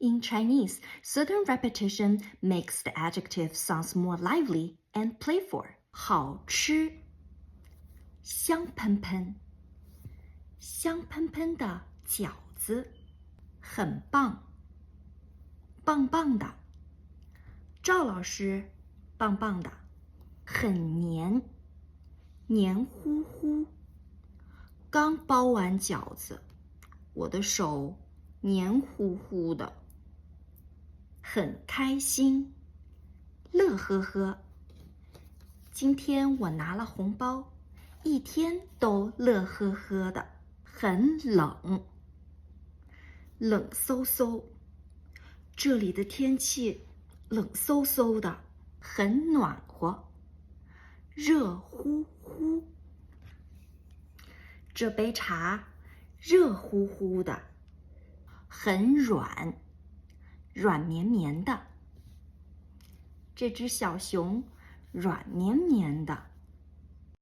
In Chinese, certain repetition makes the adjective sounds more lively and playful. 好吃，香喷喷，香喷喷的饺子，很棒，棒棒的。赵老师，棒棒的，很黏，黏糊糊。刚包完饺子，我的手黏糊糊的。很开心，乐呵呵。今天我拿了红包，一天都乐呵呵的。很冷，冷飕飕。这里的天气冷飕飕的，很暖和，热乎乎。这杯茶热乎乎的，很软，软绵绵的。这只小熊软绵绵的，